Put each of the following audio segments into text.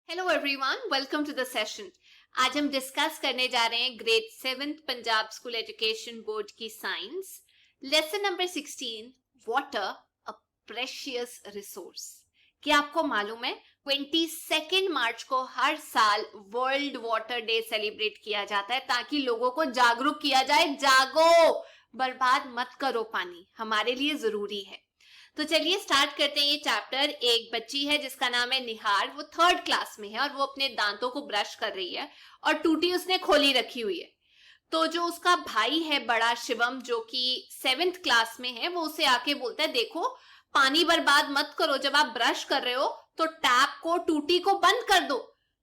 Hello everyone, welcome to the session. आज हम discuss करने जा रहे हैं grade 7th Punjab school education board की science lesson number 16 water a precious resource. क्या आपको मालूम है 22 मार्च को हर साल वर्ल्ड वाटर डे सेलिब्रेट किया जाता है ताकि लोगों को जागरूक किया जाए, जागो, बर्बाद मत करो, पानी हमारे लिए जरूरी है। तो चलिए स्टार्ट करते हैं ये चैप्टर। एक बच्ची है जिसका नाम है निहार, वो 3rd क्लास में है और वो अपने दांतों को ब्रश कर रही है और टूटी उसने खोली रखी हुई है। तो जो उसका भाई है बड़ा शिवम, जो कि 7th क्लास में है, वो उसे आके बोलता है देखो पानी बर्बाद मत करो, जब आप ब्रश कर रहे हो तो टैप को, टूटी को बंद कर दो।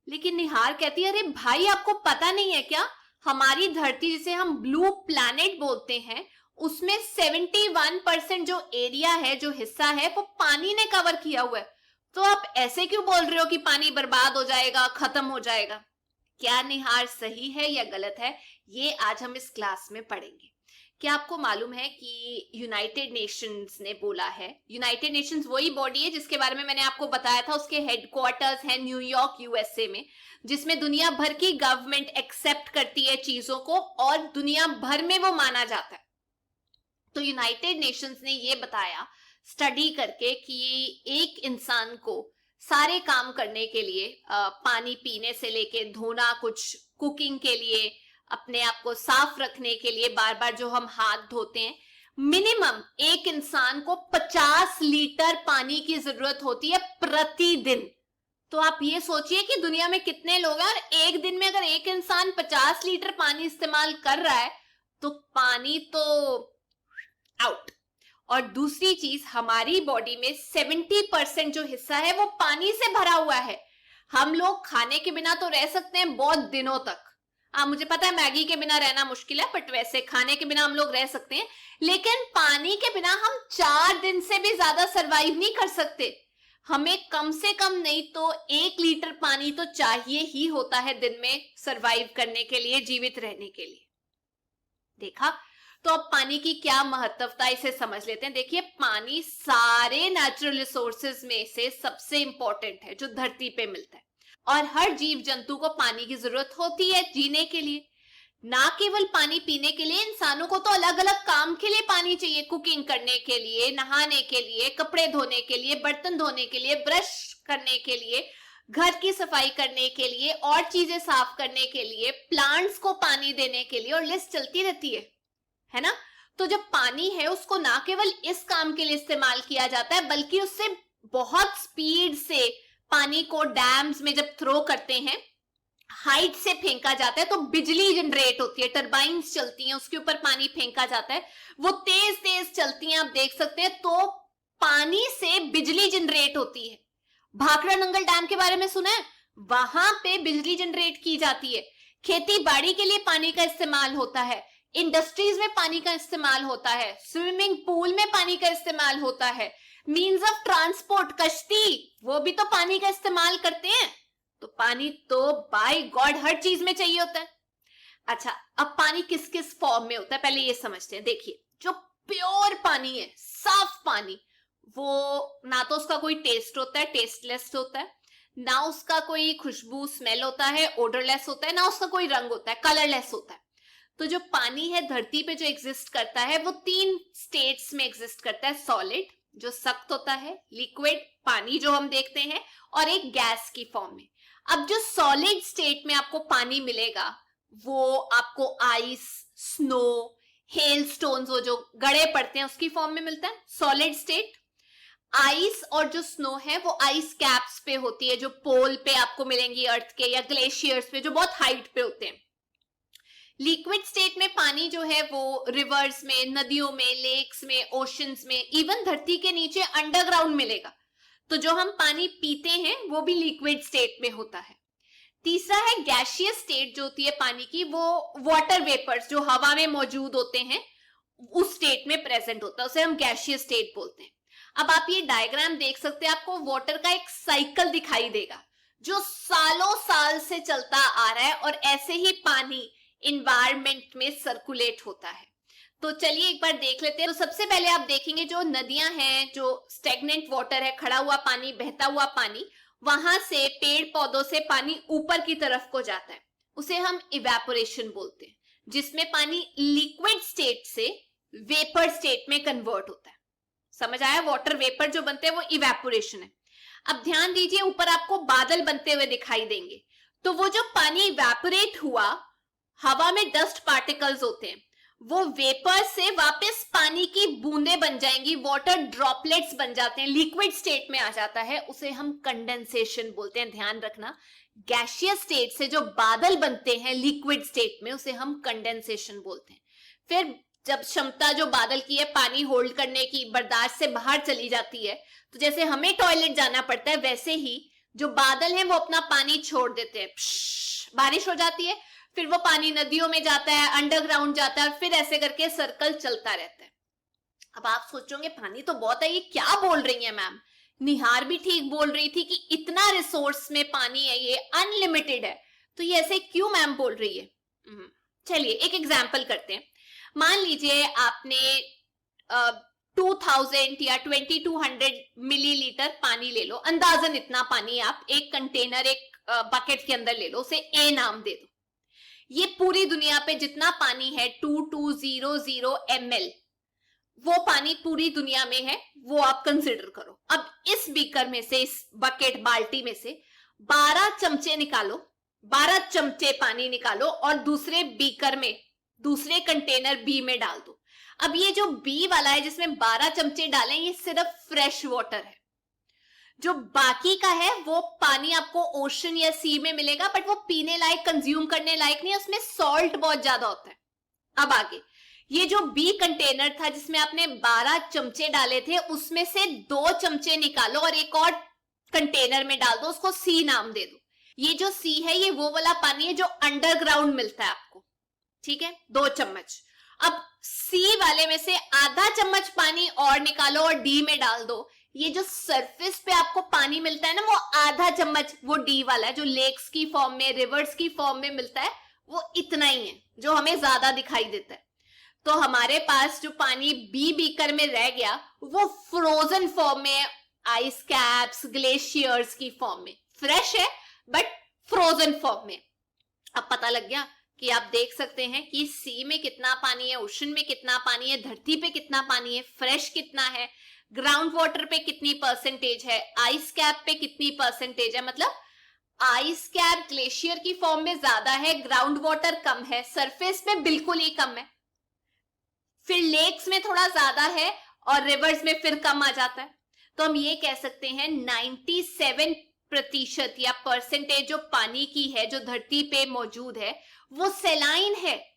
लेकिन निहार कहती है अरे भाई, आपको पता नहीं है क्या, हमारी धरती जिसे हम ब्लू प्लैनेट बोलते हैं उसमें 71% जो एरिया है, जो हिस्सा है, वो पानी ने कवर किया हुआ है। तो आप ऐसे क्यों बोल रहे हो कि पानी बर्बाद हो जाएगा, खत्म हो जाएगा? क्या निहार सही है या गलत है, ये आज हम इस क्लास में पढ़ेंगे। क्या आपको मालूम है कि यूनाइटेड नेशंस ने बोला है, यूनाइटेड नेशंस वही बॉडी है जिसके बारे में मैंने आपको बताया था, उसके हेडक्वार्टर्स है न्यूयॉर्क यूएसए में, जिसमें दुनिया भर की गवर्नमेंट एक्सेप्ट करती है चीजों को और दुनिया भर में वो माना जाता है। तो यूनाइटेड नेशंस ने ये बताया स्टडी करके कि एक इंसान को सारे काम करने के लिए, पानी पीने से लेके धोना, कुछ कुकिंग के लिए, अपने आप को साफ रखने के लिए बार बार जो हम हाथ धोते हैं, मिनिमम एक इंसान को 50 लीटर पानी की जरूरत होती है प्रतिदिन। तो आप ये सोचिए कि दुनिया में कितने लोग हैं और एक दिन में अगर एक इंसान 50 लीटर पानी इस्तेमाल कर रहा है तो पानी तो आउट। और दूसरी चीज, हमारी बॉडी में 70% जो हिस्सा है वो पानी से भरा हुआ है। हम लोग खाने के बिना तो रह सकते हैं बहुत दिनों तक। मुझे पता है मैगी के बिना रहना मुश्किल है, बट वैसे खाने के बिना हम लोग रह सकते हैं, लेकिन पानी के बिना हम 4 दिन से भी ज्यादा सरवाइव नहीं कर सकते। हमें कम से कम नहीं तो 1 लीटर पानी तो चाहिए ही होता है दिन में सरवाइव करने के लिए, जीवित रहने के लिए। देखा? तो अब पानी की क्या महत्वता, इसे समझ लेते हैं। देखिए, पानी सारे नेचुरल रिसोर्सेज में से सबसे इंपॉर्टेंट है जो धरती पे मिलता है, और हर जीव जंतु को पानी की जरूरत होती है जीने के लिए। ना केवल पानी पीने के लिए, इंसानों को तो अलग अलग काम के लिए पानी चाहिए, कुकिंग करने के लिए, नहाने के लिए, कपड़े धोने के लिए, बर्तन धोने के लिए, ब्रश करने के लिए, घर की सफाई करने के लिए, और चीजें साफ करने के लिए, प्लांट्स को पानी देने के लिए, और लिस्ट चलती रहती है ना? तो जब पानी है उसको ना केवल इस काम के लिए इस्तेमाल किया जाता है, बल्कि उससे बहुत स्पीड से पानी को डैम्स में जब थ्रो करते हैं, हाइट से फेंका जाता है तो बिजली जनरेट होती है, टरबाइन्स चलती हैं, उसके ऊपर पानी फेंका जाता है, वो तेज तेज चलती हैं, आप देख सकते हैं। तो पानी से बिजली जनरेट होती है। भाखड़ा नंगल डैम के बारे में सुना है? वहां पे बिजली जनरेट की जाती है। खेती बाड़ी के लिए पानी का इस्तेमाल होता है, इंडस्ट्रीज में पानी का इस्तेमाल होता है, स्विमिंग पूल में पानी का इस्तेमाल होता है, मीन्स ऑफ ट्रांसपोर्ट, कश्ती, वो भी तो पानी का इस्तेमाल करते हैं। तो पानी तो बाय गॉड हर चीज में चाहिए होता है। अच्छा, अब पानी किस किस फॉर्म में होता है पहले ये समझते हैं। देखिए, जो प्योर पानी है, साफ पानी, वो ना तो उसका कोई टेस्ट होता है, टेस्टलेस होता है, ना उसका कोई खुशबू स्मेल होता है, ओडरलेस होता है, ना उसका कोई रंग होता है, कलरलेस होता है। तो जो पानी है धरती पे जो एग्जिस्ट करता है वो 3 स्टेट्स में एग्जिस्ट करता है। सॉलिड जो सख्त होता है, लिक्विड पानी जो हम देखते हैं, और एक गैस की फॉर्म में। अब जो सॉलिड स्टेट में आपको पानी मिलेगा वो आपको आइस, स्नो, हेल स्टोन्स, वो जो गड़े पड़ते हैं, उसकी फॉर्म में मिलता है सॉलिड स्टेट। आइस और जो स्नो है वो आइस कैप्स पे होती है, जो पोल पे आपको मिलेंगी अर्थ के, या ग्लेशियर्स पे जो बहुत हाइट पे होते हैं। लिक्विड स्टेट में पानी जो है वो रिवर्स में, नदियों में, लेक्स में, ओशंस में, इवन धरती के नीचे अंडरग्राउंड मिलेगा। तो जो हम पानी पीते हैं वो भी लिक्विड स्टेट में होता है। तीसरा है गैसियस स्टेट, जो होती है पानी की, वो वाटर वेपर्स जो हवा में मौजूद होते हैं उस स्टेट में प्रेजेंट होता है, उसे हम गैसियस स्टेट बोलते हैं। अब आप ये डायग्राम देख सकते हैं, आपको वाटर का एक साइकिल दिखाई देगा जो सालों साल से चलता आ रहा है, और ऐसे ही पानी इन्वायरमेंट में सर्कुलेट होता है। तो चलिए एक बार देख लेते हैं। तो सबसे पहले आप देखेंगे जो नदियां हैं, जो स्टेगनेंट वाटर है, खड़ा हुआ पानी, बहता हुआ पानी, वहां से पेड़ पौधों से पानी ऊपर की तरफ को जाता है, उसे हम इवेपोरेशन बोलते हैं, जिसमें पानी लिक्विड स्टेट से वेपर स्टेट में कन्वर्ट होता है। समझ आया? वाटर वेपर जो बनते हैं वो इवेपोरेशन है। अब ध्यान दीजिए, ऊपर आपको बादल बनते हुए दिखाई देंगे, तो वो जो पानी इवेपोरेट हुआ, हवा में डस्ट पार्टिकल्स होते हैं, वो वेपर से वापस पानी की बूंदें बन जाएंगी, वाटर ड्रॉपलेट्स बन जाते हैं, लिक्विड स्टेट में आ जाता है, उसे हम कंडेंसेशन बोलते हैं। ध्यान रखना, गैसियस स्टेट से जो बादल बनते हैं लिक्विड स्टेट में, उसे हम कंडेंसेशन बोलते हैं। फिर जब क्षमता जो बादल की है पानी होल्ड करने की, बर्दाश्त से बाहर चली जाती है, तो जैसे हमें टॉयलेट जाना पड़ता है, वैसे ही जो बादल हैं वो अपना पानी छोड़ देते हैं, बारिश हो जाती है, फिर वो पानी नदियों में जाता है, अंडरग्राउंड जाता है, और फिर ऐसे करके सर्कल चलता रहता है। अब आप सोचोगे पानी तो बहुत है, ये क्या बोल रही है मैम? निहार भी ठीक बोल रही थी कि इतना रिसोर्स में पानी है, ये अनलिमिटेड है, तो ये ऐसे क्यों मैम बोल रही है? चलिए एक एग्जाम्पल करते हैं। मान लीजिए आपने 2000 या 2200 मिलीलीटर पानी ले लो, अंदाजन इतना पानी आप एक कंटेनर, एक बकेट के अंदर ले लो, उसे ए नाम दे दो। ये पूरी दुनिया पे जितना पानी है 2200 ml, वो पानी पूरी दुनिया में है, वो आप कंसिडर करो। अब इस बीकर में से, इस बकेट बाल्टी में से 12 चमचे निकालो, 12 चमचे पानी निकालो और दूसरे बीकर में, दूसरे कंटेनर बी में डाल दो। अब ये जो बी वाला है जिसमें 12 चमचे डालें, ये सिर्फ फ्रेश वाटर है। जो बाकी का है वो पानी आपको ओशन या सी में मिलेगा, बट वो पीने लायक, कंज्यूम करने लायक नहीं है, उसमें सॉल्ट बहुत ज्यादा होता है। अब आगे, ये जो बी कंटेनर था जिसमें आपने 12 चमचे डाले थे, उसमें से 2 चमचे निकालो और एक और कंटेनर में डाल दो, उसको सी नाम दे दो। ये जो सी है, ये वो वाला पानी है जो अंडरग्राउंड मिलता है आपको, ठीक है, 2 चम्मच। अब सी वाले में से आधा चम्मच पानी और निकालो और डी में डाल दो। ये जो सरफेस पे आपको पानी मिलता है ना, वो आधा चम्मच, वो डी वाला है जो लेक्स की फॉर्म में, रिवर्स की फॉर्म में मिलता है, वो इतना ही है जो हमें ज्यादा दिखाई देता है। तो हमारे पास जो पानी बी बीकर में रह गया, वो फ्रोजन फॉर्म में, आइस कैप्स, ग्लेशियर्स की फॉर्म में, फ्रेश है बट फ्रोजन फॉर्म में। अब पता लग गया कि आप देख सकते हैं कि सी में कितना पानी है, ओशन में कितना पानी है, धरती पे कितना पानी है, फ्रेश कितना है, ग्राउंड वाटर पे कितनी परसेंटेज है, आइस कैप पे कितनी परसेंटेज है। मतलब आइस कैप ग्लेशियर की फॉर्म में ज्यादा है, ग्राउंड वाटर कम है, सरफेस पे बिल्कुल ही कम है, फिर लेक्स में थोड़ा ज्यादा है और रिवर्स में फिर कम आ जाता है। तो हम ये कह सकते हैं 97% या परसेंटेज जो पानी की है, जो धरती पे मौजूद है, वो सेलाइन है।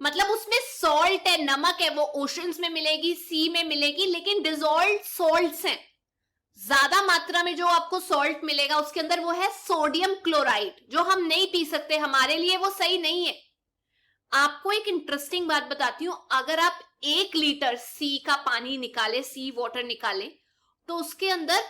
मतलब उसमें सॉल्ट है, नमक है, वो ओशंस में मिलेगी, सी में मिलेगी, लेकिन डिजोल्व सॉल्ट्स हैं। ज्यादा मात्रा में जो आपको सॉल्ट मिलेगा उसके अंदर वो है सोडियम क्लोराइड, जो हम नहीं पी सकते, हमारे लिए वो सही नहीं है। आपको एक इंटरेस्टिंग बात बताती हूं, अगर आप 1 लीटर सी का पानी निकाले, सी वाटर निकाले, तो उसके अंदर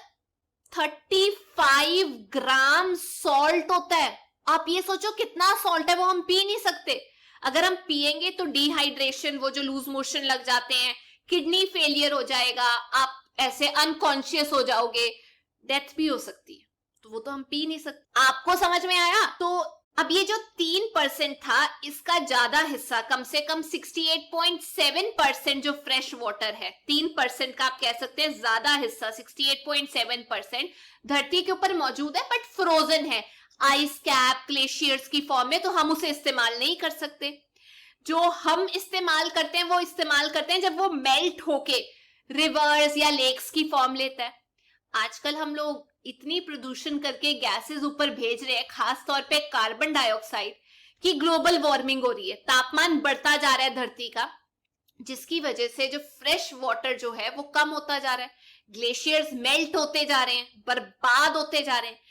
35 ग्राम सॉल्ट होता है। आप ये सोचो कितना सॉल्ट है, वो हम पी नहीं सकते। अगर हम पिएंगे तो डिहाइड्रेशन, वो जो लूज मोशन लग जाते हैं, किडनी फेलियर हो जाएगा, आप ऐसे अनकॉन्शियस हो जाओगे, डेथ भी हो सकती है, तो वो तो हम पी नहीं सकते। आपको समझ में आया? तो अब ये जो 3% था, इसका ज्यादा हिस्सा, कम से कम 68.7% जो फ्रेश वाटर है, 3% का आप कह सकते हैं ज्यादा हिस्सा, 68.7% धरती के ऊपर मौजूद है, बट फ्रोजन है, आइस कैप, ग्लेशियर्स की फॉर्म में, तो हम उसे इस्तेमाल नहीं कर सकते। जो हम इस्तेमाल करते हैं वो इस्तेमाल करते हैं जब वो मेल्ट होके रिवर्स या लेक्स की फॉर्म लेता है। आजकल हम लोग इतनी प्रदूषण करके गैसेस ऊपर भेज रहे हैं, खास तौर पे कार्बन डाइऑक्साइड, कि ग्लोबल वार्मिंग हो रही है, तापमान बढ़ता जा रहा है धरती का, जिसकी वजह से जो फ्रेश वाटर जो है वो कम होता जा रहा है, ग्लेशियर्स मेल्ट होते जा रहे हैं, बर्बाद होते जा रहे हैं।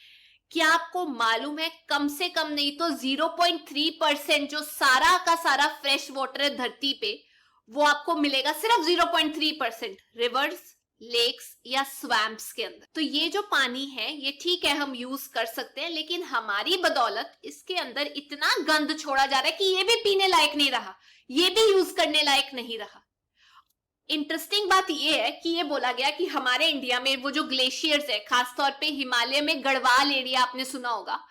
क्या आपको मालूम है, कम से कम नहीं तो 0.3% जो सारा का सारा फ्रेश वाटर है धरती पे, वो आपको मिलेगा सिर्फ 0.3% रिवर्स, लेक्स या स्वैम्प्स के अंदर। तो ये जो पानी है, ये ठीक है हम यूज कर सकते हैं, लेकिन हमारी बदौलत इसके अंदर इतना गंद छोड़ा जा रहा है कि ये भी पीने लायक नहीं रहा, ये भी यूज करने लायक नहीं रहा। इंटरेस्टिंग बात ये है कि ये बोला गया कि हमारे इंडिया में वो जो ग्लेशियर्स है, खासतौर पे हिमालय में गढ़वाल एरिया आपने सुना होगा,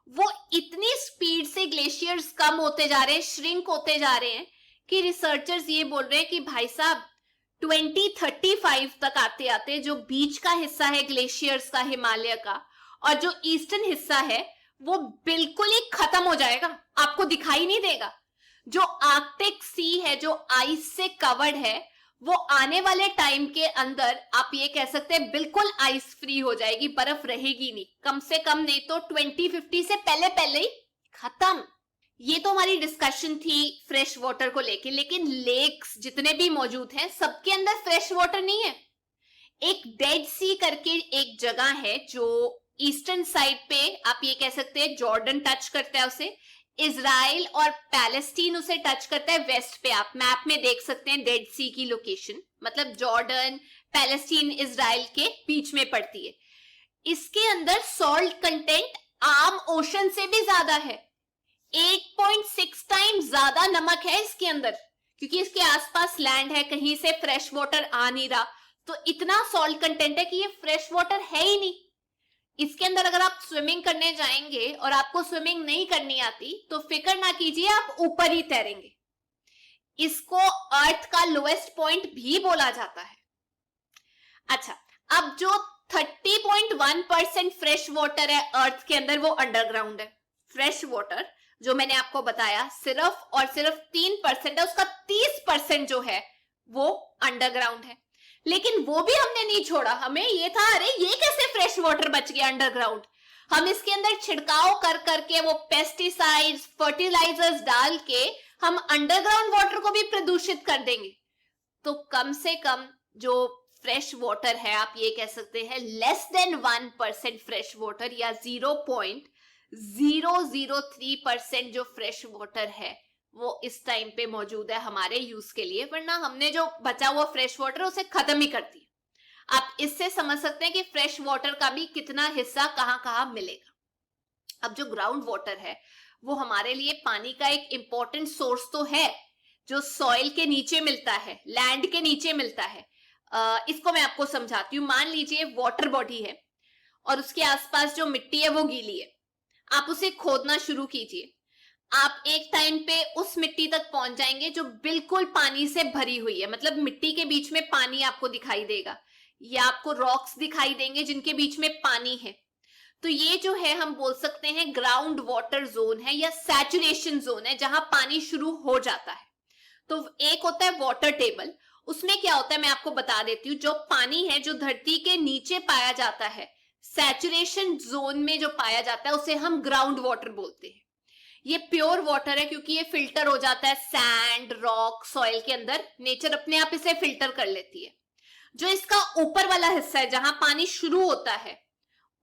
वो इतनी स्पीड से ग्लेशियर्स कम होते जा रहे हैं, श्रिंक होते जा रहे हैं कि रिसर्चर्स ये बोल रहे हैं कि भाई साहब 2035 तक आते आते जो बीच का हिस्सा है ग्लेशियर्स का, हिमालय का, और जो ईस्टर्न हिस्सा है वो बिल्कुल ही खत्म हो जाएगा, आपको दिखाई नहीं देगा। जो आर्कटिक सी है, जो आइस से कवर्ड है, वो आने वाले टाइम के अंदर आप ये कह सकते हैं बिल्कुल आइस फ्री हो जाएगी, बर्फ रहेगी नहीं, कम से कम नहीं तो 2050 से पहले पहले ही खत्म। ये तो हमारी डिस्कशन थी फ्रेश वाटर को लेके, लेकिन लेक्स जितने भी मौजूद हैं सबके अंदर फ्रेश वाटर नहीं है। एक डेड सी करके एक जगह है जो ईस्टर्न साइड पे, आप ये कह सकते हैं जॉर्डन टच करता है उसे, इजराइल और पैलेस्टीन उसे टच करता है वेस्ट पे। आप मैप में देख सकते हैं डेड सी की लोकेशन, मतलब जॉर्डन, पैलेस्टीन, इजराइल के बीच में पड़ती है। इसके अंदर सॉल्ट कंटेंट आम ओशन से भी ज्यादा है, 8.6 टाइम ज्यादा नमक है इसके अंदर, क्योंकि इसके आसपास लैंड है, कहीं से फ्रेश वाटर आ नहीं रहा, तो इतना सॉल्ट कंटेंट है कि ये फ्रेश वाटर है ही नहीं। इसके अंदर अगर आप स्विमिंग करने जाएंगे और आपको स्विमिंग नहीं करनी आती तो फिक्र ना कीजिए, आप ऊपर ही तैरेंगे। इसको अर्थ का लोएस्ट पॉइंट भी बोला जाता है। अच्छा, अब जो 30.1% फ्रेश वाटर है अर्थ के अंदर वो अंडरग्राउंड है। फ्रेश वाटर जो मैंने आपको बताया सिर्फ और सिर्फ 3% है, उसका 30% जो है वो अंडरग्राउंड है। लेकिन वो भी हमने नहीं छोड़ा, हमें ये था अरे ये कैसे फ्रेश वाटर बच गया अंडरग्राउंड, हम इसके अंदर छिड़काव कर करके वो पेस्टिसाइड्स, फर्टिलाइजर्स डाल के हम अंडरग्राउंड वाटर को भी प्रदूषित कर देंगे। तो कम से कम जो फ्रेश वाटर है, आप ये कह सकते हैं लेस देन 1% फ्रेश वाटर या 0.003% जो फ्रेश वाटर है वो इस टाइम पे मौजूद है हमारे यूज के लिए, वरना हमने जो बचा हुआ फ्रेश वाटर उसे खत्म ही कर दिया। आप इससे समझ सकते हैं कि फ्रेश वाटर का भी कितना हिस्सा कहां कहां मिलेगा। अब जो ग्राउंड वाटर है वो हमारे लिए पानी का एक इंपॉर्टेंट सोर्स तो है, जो सॉइल के नीचे मिलता है, लैंड के नीचे मिलता है। इसको मैं आपको समझाती हूँ। मान लीजिए वाटर बॉडी है और उसके आसपास जो मिट्टी है वो गीली है, आप उसे खोदना शुरू कीजिए। आप एक टाइम पे उस मिट्टी तक पहुंच जाएंगे जो बिल्कुल पानी से भरी हुई है, मतलब मिट्टी के बीच में पानी आपको दिखाई देगा, या आपको रॉक्स दिखाई देंगे जिनके बीच में पानी है। तो ये जो है हम बोल सकते हैं ग्राउंड वाटर जोन है या सैचुरेशन जोन है, जहां पानी शुरू हो जाता है। तो एक होता है वाटर टेबल, उसमें क्या होता है मैं आपको बता देती हूँ। जो पानी है जो धरती के नीचे पाया जाता है, सैचुरेशन जोन में जो पाया जाता है, उसे हम ग्राउंड वाटर बोलते हैं। ये प्योर वाटर है क्योंकि ये फिल्टर हो जाता है सैंड, रॉक, सॉइल के अंदर, नेचर अपने आप इसे फिल्टर कर लेती है। जो इसका ऊपर वाला हिस्सा है जहां पानी शुरू होता है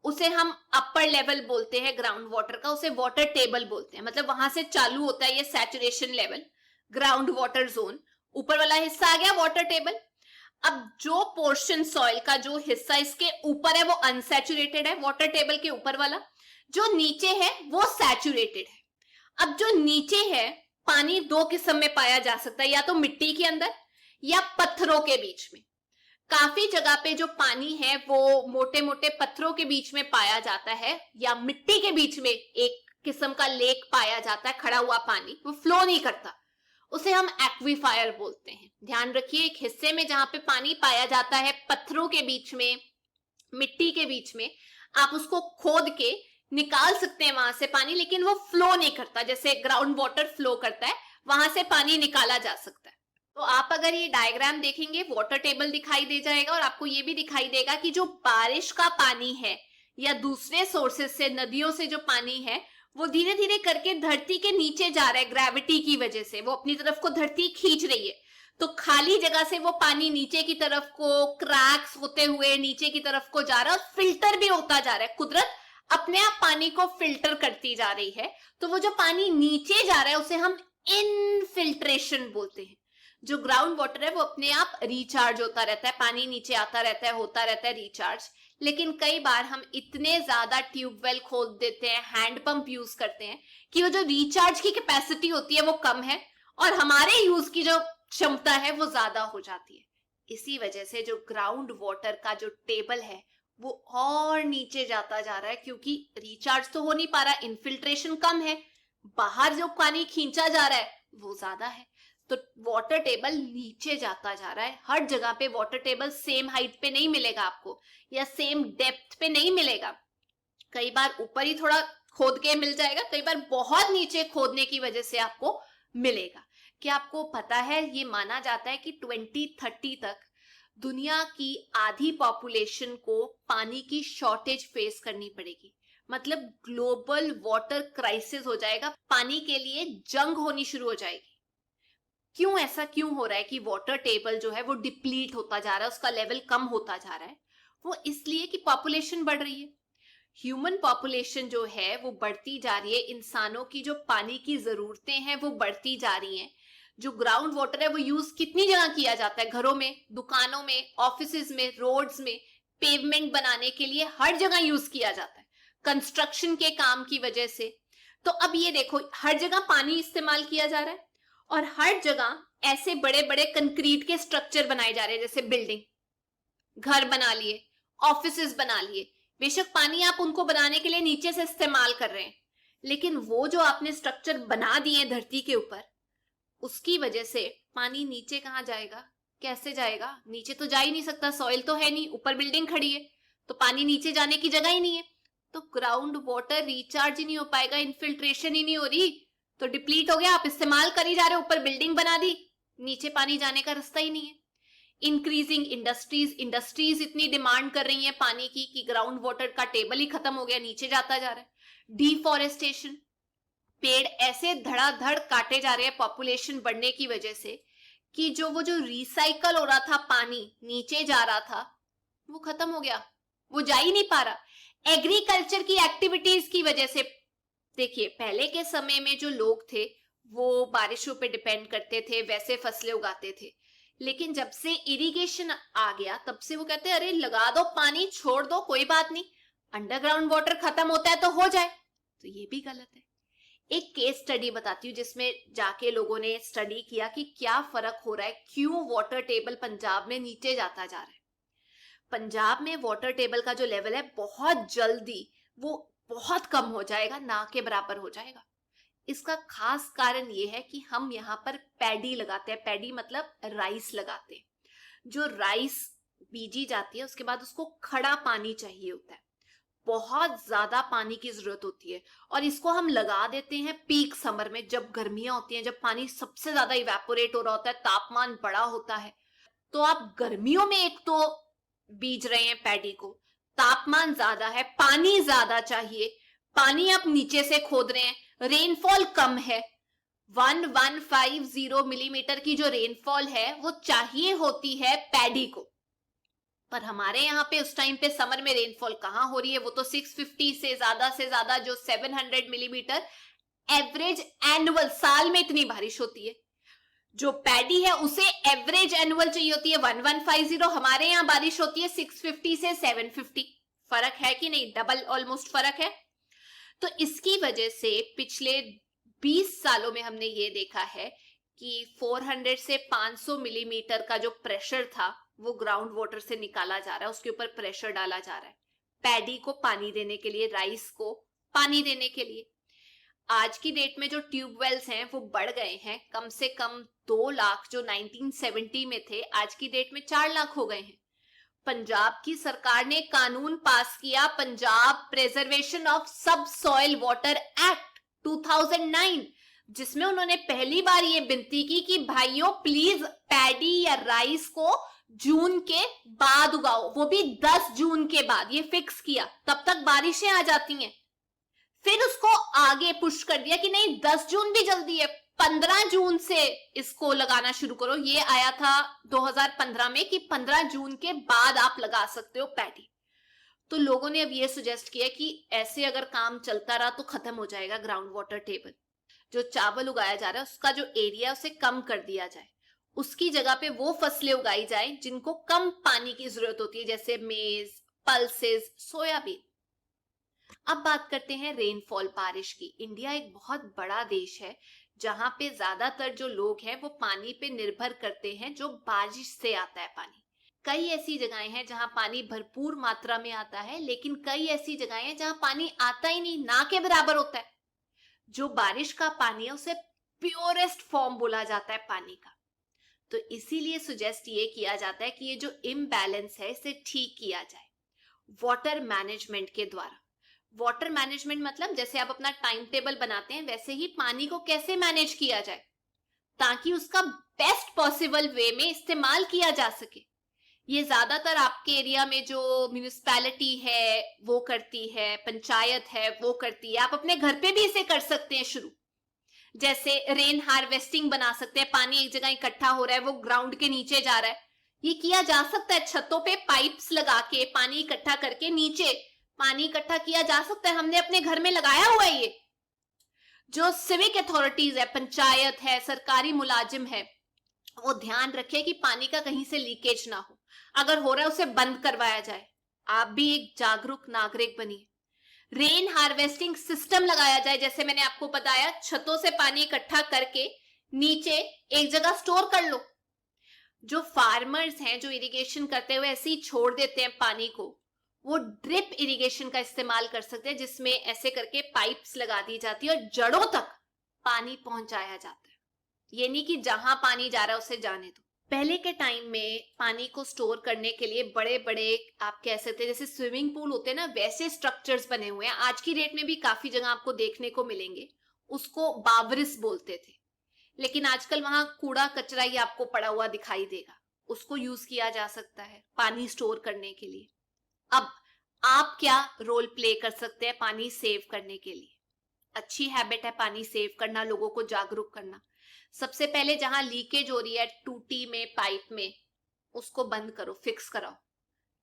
उसे हम अपर लेवल बोलते हैं ग्राउंड वाटर का, उसे वाटर टेबल बोलते हैं, मतलब वहां से चालू होता है ये saturation level, ground water zone. ऊपर वाला हिस्सा आ गया वाटर टेबल। अब जो पोर्शन सॉइल का जो हिस्सा इसके ऊपर है वो अनसैचुरेटेड है, वाटर टेबल के ऊपर वाला। जो नीचे है वो सैचुरेटेड है। अब जो नीचे है, पानी दो किस्म में पाया जा सकता है, या तो मिट्टी के अंदर या पत्थरों के बीच में। काफी जगह पे जो पानी है वो मोटे मोटे पत्थरों के बीच में पाया जाता है, या मिट्टी के बीच में एक किस्म का लेक पाया जाता है, खड़ा हुआ पानी, वो फ्लो नहीं करता, उसे हम एक्वीफायर बोलते हैं। ध्यान रखिए, एक हिस्से में जहां पे पानी पाया जाता है पत्थरों के बीच में, मिट्टी के बीच में, आप उसको खोद के निकाल सकते हैं वहां से पानी, लेकिन वो फ्लो नहीं करता जैसे ग्राउंड वाटर फ्लो करता है, वहां से पानी निकाला जा सकता है। तो आप अगर ये डायग्राम देखेंगे, वाटर टेबल दिखाई दे जाएगा और आपको ये भी दिखाई देगा कि जो बारिश का पानी है या दूसरे सोर्सेस से, नदियों से जो पानी है, वो धीरे धीरे करके धरती के नीचे जा रहा है। ग्रेविटी की वजह से वो अपनी तरफ को धरती खींच रही है, तो खाली जगह से वो पानी नीचे की तरफ को क्रैक्स होते हुए नीचे की तरफ को जा रहा है और फिल्टर भी होता जा रहा है। कुदरत अपने आप पानी को फिल्टर करती जा रही है। तो वो जो पानी नीचे जा रहा है उसे हम इनफिल्ट्रेशन बोलते हैं। जो ग्राउंड वाटर है वो अपने आप रिचार्ज होता रहता है, पानी नीचे आता रहता है, होता रहता है रिचार्ज। लेकिन कई बार हम इतने ज्यादा ट्यूबवेल खोद देते हैं, हैंड पंप यूज करते हैं कि वो जो रिचार्ज की कैपेसिटी होती है वो कम है और हमारे यूज की जो क्षमता है वो ज्यादा हो जाती है। इसी वजह से जो ग्राउंड वाटर का जो टेबल है वो और नीचे जाता जा रहा है, क्योंकि रिचार्ज तो हो नहीं पा रहा, इनफिल्ट्रेशन कम है, बाहर जो पानी खींचा जा रहा है वो ज्यादा है, तो वाटर टेबल नीचे जाता जा रहा है। हर जगह पे वाटर टेबल सेम हाइट पे नहीं मिलेगा आपको, या सेम डेप्थ पे नहीं मिलेगा। कई बार ऊपर ही थोड़ा खोद के मिल जाएगा, कई बार बहुत नीचे खोदने की वजह से आपको मिलेगा। क्या आपको पता है, ये माना जाता है कि 2030 तक दुनिया की आधी पॉपुलेशन को पानी की शॉर्टेज फेस करनी पड़ेगी। मतलब ग्लोबल वाटर क्राइसिस हो जाएगा, पानी के लिए जंग होनी शुरू हो जाएगी। क्यों ऐसा क्यों हो रहा है कि वाटर टेबल जो है वो डिप्लीट होता जा रहा है, उसका लेवल कम होता जा रहा है? वो इसलिए कि पॉपुलेशन बढ़ रही है। ह्यूमन पॉपुलेशन जो है वो बढ़ती जा रही है, इंसानों की जो पानी की जरूरतें हैं वो बढ़ती जा रही हैं। जो ग्राउंड वाटर है वो यूज कितनी जगह किया जाता है, घरों में, दुकानों में, ऑफिसेज में, रोड्स में, पेवमेंट बनाने के लिए हर जगह यूज किया जाता है, कंस्ट्रक्शन के काम की वजह से। तो अब ये देखो, हर जगह पानी इस्तेमाल किया जा रहा है और हर जगह ऐसे बड़े बड़े कंक्रीट के स्ट्रक्चर बनाए जा रहे हैं, जैसे बिल्डिंग, घर बना लिए, ऑफिसेज बना लिए। बेशक पानी आप उनको बनाने के लिए नीचे से इस्तेमाल कर रहे हैं, लेकिन वो जो आपने स्ट्रक्चर बना दिए धरती के ऊपर, उसकी वजह से पानी नीचे कहाँ जाएगा, कैसे जाएगा? नीचे तो जा ही नहीं सकता, सॉइल तो है नहीं, ऊपर बिल्डिंग खड़ी है, तो पानी नीचे जाने की जगह ही नहीं है, तो ग्राउंड वाटर रिचार्ज ही नहीं हो पाएगा, इनफिल्ट्रेशन ही नहीं हो रही, तो डिप्लीट हो गया। आप इस्तेमाल कर ही जा रहे हो, ऊपर बिल्डिंग बना दी, नीचे पानी जाने का रास्ता ही नहीं है। इंक्रीजिंग इंडस्ट्रीज इतनी डिमांड कर रही हैं पानी की कि ग्राउंड वाटर का टेबल ही खत्म हो गया, नीचे जाता जा रहा है। डिफॉरेस्टेशन, पेड़ ऐसे धड़ाधड़ काटे जा रहे हैं पॉपुलेशन बढ़ने की वजह से कि वो जो रिसाइकल हो रहा था, पानी नीचे जा रहा था, वो खत्म हो गया, वो जा ही नहीं पा रहा। एग्रीकल्चर की एक्टिविटीज की वजह से, देखिए पहले के समय में जो लोग थे वो बारिशों पे डिपेंड करते थे, वैसे फसलें उगाते थे, लेकिन जब से इरिगेशन आ गया तब से वो कहते हैं अरे लगा दो पानी, छोड़ दो, कोई बात नहीं, अंडरग्राउंड वाटर खत्म होता है तो हो जाए। तो ये भी गलत है। एक केस स्टडी बताती हूँ जिसमें जाके लोगों ने स्टडी किया कि क्या फर्क हो रहा है, क्यों वाटर टेबल पंजाब में नीचे जाता जा रहा है। पंजाब में वाटर टेबल का जो लेवल है बहुत जल्दी वो बहुत कम हो जाएगा, ना के बराबर हो जाएगा। इसका खास कारण ये है कि हम यहाँ पर पैडी लगाते हैं, पैडी मतलब राइस लगाते हैं। जो राइस बीजी जाती है उसके बाद उसको खड़ा पानी चाहिए होता है, बहुत ज्यादा पानी की जरूरत होती है, और इसको हम लगा देते हैं पीक समर में, जब गर्मियां होती हैं, जब पानी सबसे ज्यादा इवेपोरेट हो रहा होता है, तापमान बड़ा होता है। तो आप गर्मियों में एक तो बीज रहे हैं पैडी को, तापमान ज्यादा है, पानी ज्यादा चाहिए, पानी आप नीचे से खोद रहे हैं, रेनफॉल कम है, 1150 मिलीमीटर की जो रेनफॉल है वो चाहिए होती है पैडी को। पर हमारे यहाँ पे उस टाइम पे समर में रेनफॉल कहाँ हो रही है, वो तो 650 से ज्यादा जो 700 मिलीमीटर एवरेज एनुअल, साल में इतनी बारिश होती है। जो पैडी है उसे एवरेज एनुअल चाहिए होती है 1150, हमारे यहाँ बारिश होती है 650 से 750। फर्क है कि नहीं? डबल ऑलमोस्ट फर्क है। तो इसकी वजह से पिछले 20 सालों में हमने ये देखा है कि 400 से 500 मिलीमीटर का जो प्रेशर था वो ग्राउंड वाटर से निकाला जा रहा है, उसके ऊपर प्रेशर डाला जा रहा है पैडी को पानी देने के लिए, राइस को पानी देने के लिए। आज की डेट में जो ट्यूबवेल्स हैं वो बढ़ गए हैं, कम से कम 2 लाख जो 1970 में थे, आज की डेट में 4 लाख हो गए हैं। पंजाब की सरकार ने कानून पास किया, पंजाब प्रिजर्वेशन ऑफ सब सॉइल वाटर एक्ट 2009, जिसमें उन्होंने पहली बार ये विनती की कि भाइयों प्लीज पैडी या राइस को जून के बाद उगाओ, वो भी 10 जून के बाद, ये फिक्स किया, तब तक बारिशें आ जाती हैं। फिर उसको आगे पुश कर दिया कि नहीं 10 जून भी जल्दी है, 15 जून से इसको लगाना शुरू करो। ये आया था 2015 में कि 15 जून के बाद आप लगा सकते हो पैडी। तो लोगों ने अब ये सुजेस्ट किया कि ऐसे अगर काम चलता रहा तो खत्म हो जाएगा ग्राउंड वाटर टेबल। जो चावल उगाया जा रहा है उसका जो एरिया उसे कम कर दिया जाए, उसकी जगह पे वो फसलें उगाई जाए जिनको कम पानी की जरूरत होती है, जैसे मेज, पल्सेस, सोयाबीन। अब बात करते हैं रेनफॉल, बारिश की। इंडिया एक बहुत बड़ा देश है जहां पे ज्यादातर जो लोग हैं वो पानी पे निर्भर करते हैं, जो बारिश से आता है पानी। कई ऐसी जगहें हैं जहां पानी भरपूर मात्रा में आता है, लेकिन कई ऐसी जगहें हैं जहां पानी आता ही नहीं, ना के बराबर होता है। जो बारिश का पानी है उसे प्योरेस्ट फॉर्म बोला जाता है पानी का। तो इसीलिए सुजेस्ट ये किया जाता है कि ये जो इम्बैलेंस है इसे ठीक किया जाए वाटर मैनेजमेंट के द्वारा। वाटर मैनेजमेंट मतलब जैसे आप अपना टाइम टेबल बनाते हैं, वैसे ही पानी को कैसे मैनेज किया जाए ताकि उसका बेस्ट पॉसिबल वे में इस्तेमाल किया जा सके। ये ज्यादातर आपके एरिया में जो म्यूनिसिपैलिटी है वो करती है, पंचायत है वो करती है। आप अपने घर पे भी इसे कर सकते हैं शुरू। जैसे रेन हार्वेस्टिंग बना सकते हैं, पानी एक जगह इकट्ठा हो रहा है वो ग्राउंड के नीचे जा रहा है, ये किया जा सकता है। छतों पे पाइप्स लगा के पानी इकट्ठा करके नीचे पानी इकट्ठा किया जा सकता है। हमने अपने घर में लगाया हुआ है। ये जो सिविक अथॉरिटीज है, पंचायत है, सरकारी मुलाजिम है, वो ध्यान रखे कि पानी का कहीं से लीकेज ना हो। अगर हो रहा है उसे बंद करवाया जाए। आप भी एक जागरूक नागरिक बनिए। रेन हार्वेस्टिंग सिस्टम लगाया जाए, जैसे मैंने आपको बताया, छतों से पानी इकट्ठा करके नीचे एक जगह स्टोर कर लो। जो फार्मर्स हैं जो इरिगेशन करते हुए ऐसे ही छोड़ देते हैं पानी को, वो ड्रिप इरिगेशन का इस्तेमाल कर सकते हैं, जिसमें ऐसे करके पाइप्स लगा दी जाती है और जड़ों तक पानी पहुंचाया जाता है। ये नहीं कि जहां पानी जा रहा है उसे जाने दो। पहले के टाइम में पानी को स्टोर करने के लिए बड़े बड़े, आप कह सकते हैं जैसे स्विमिंग पूल होते हैं ना, वैसे स्ट्रक्चर्स बने हुए हैं। आज की डेट में भी काफी जगह आपको देखने को मिलेंगे। उसको बावरिस बोलते थे, लेकिन आजकल वहां कूड़ा कचरा ही आपको पड़ा हुआ दिखाई देगा। उसको यूज किया जा सकता है पानी स्टोर करने के लिए। अब आप क्या रोल प्ले कर सकते हैं पानी सेव करने के लिए? अच्छी हैबिट है पानी सेव करना, लोगों को जागरूक करना। सबसे पहले जहां लीकेज हो रही है टूटी में, पाइप में, उसको बंद करो, फिक्स कराओ।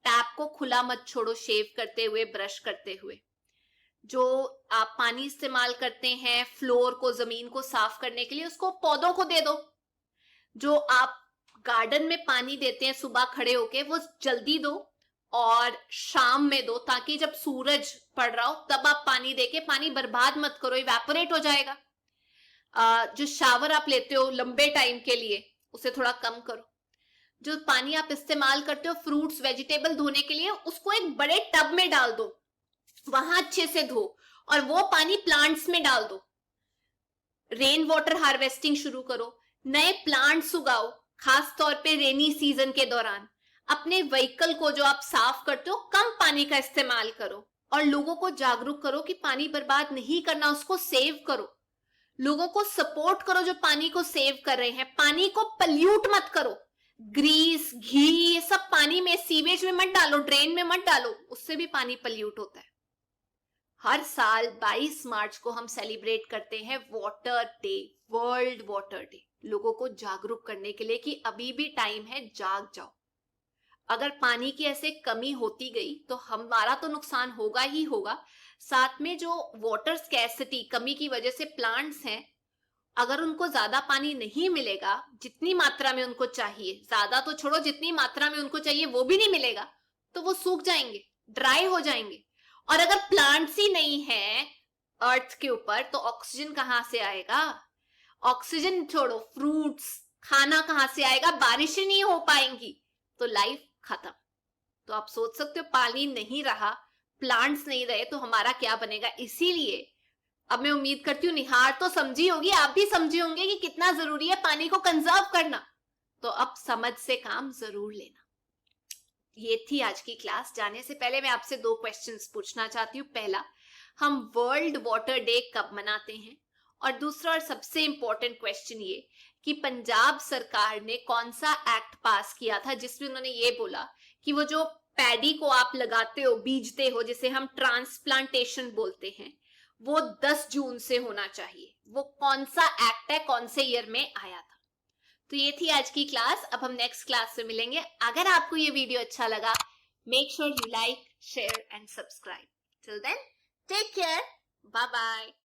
टैप को खुला मत छोड़ो शेव करते हुए, ब्रश करते हुए। जो आप पानी इस्तेमाल करते हैं फ्लोर को, जमीन को साफ करने के लिए, उसको पौधों को दे दो। जो आप गार्डन में पानी देते हैं सुबह खड़े होके, वो जल्दी दो और शाम में दो, ताकि जब सूरज पड़ रहा हो तब आप पानी देके पानी बर्बाद मत करो, इवेपोरेट हो जाएगा। जो शावर आप लेते हो लंबे टाइम के लिए, उसे थोड़ा कम करो। जो पानी आप इस्तेमाल करते हो फ्रूट्स वेजिटेबल धोने के लिए, उसको एक बड़े टब में डाल दो, वहां अच्छे से धो और वो पानी प्लांट्स में डाल दो। रेन वाटर हार्वेस्टिंग शुरू करो, नए प्लांट्स उगाओ, खास तौर पे रेनी सीजन के दौरान। अपने व्हीकल को जो आप साफ करते हो, कम पानी का इस्तेमाल करो और लोगों को जागरूक करो कि पानी बर्बाद नहीं करना, उसको सेव करो। लोगों को सपोर्ट करो जो पानी को सेव कर रहे हैं। पानी को पल्यूट मत करो। ग्रीस, घी, ये सब पानी में, सीवेज में मत डालो, ड्रेन में मत डालो, उससे भी पानी पल्यूट होता है। हर साल 22 मार्च को हम सेलिब्रेट करते हैं water day, world water day, लोगों को जागरूक करने के लिए कि अभी भी टाइम है, जाग जाओ। अगर पानी की ऐसे कमी होती गई तो हमारा तो नुकसान होगा ही होगा, साथ में जो वाटर स्कैर्सिटी, कमी की वजह से प्लांट्स हैं, अगर उनको ज्यादा पानी नहीं मिलेगा, जितनी मात्रा में उनको चाहिए, ज्यादा तो छोड़ो, जितनी मात्रा में उनको चाहिए वो भी नहीं मिलेगा, तो वो सूख जाएंगे, ड्राई हो जाएंगे। और अगर प्लांट्स ही नहीं है अर्थ के ऊपर, तो ऑक्सीजन कहां से आएगा? ऑक्सीजन छोड़ो, फ्रूट्स, खाना कहां से आएगा? बारिशें नहीं हो पाएंगी, तो लाइफ खत्म। तो आप सोच सकते हो, पानी नहीं रहा, प्लांट्स नहीं रहे, तो हमारा क्या बनेगा? इसीलिए अब मैं उम्मीद करती हूँ निहार तो समझी होगी, आप भी समझे होंगे कि कितना जरूरी है पानी को कंजर्व करना। तो अब समझ से काम जरूर लेना। ये थी आज की क्लास। जाने से पहले मैं आपसे 2 क्वेश्चंस पूछना चाहती हूँ। पहला, हम वर्ल्ड वाटर डे कब मनाते हैं? और दूसरा और सबसे इंपॉर्टेंट क्वेश्चन ये कि पंजाब सरकार ने कौन सा एक्ट पास किया था जिसमें उन्होंने ये बोला कि वो जो पैडी को आप लगाते हो, बीजते हो, जिसे हम ट्रांसप्लांटेशन बोलते हैं, वो 10 जून से होना चाहिए। वो कौन सा एक्ट है, कौन से ईयर में आया था? तो ये थी आज की क्लास। अब हम नेक्स्ट क्लास में मिलेंगे। अगर आपको ये वीडियो अच्छा लगा, make sure you like, share and subscribe. Till then, take care, bye bye.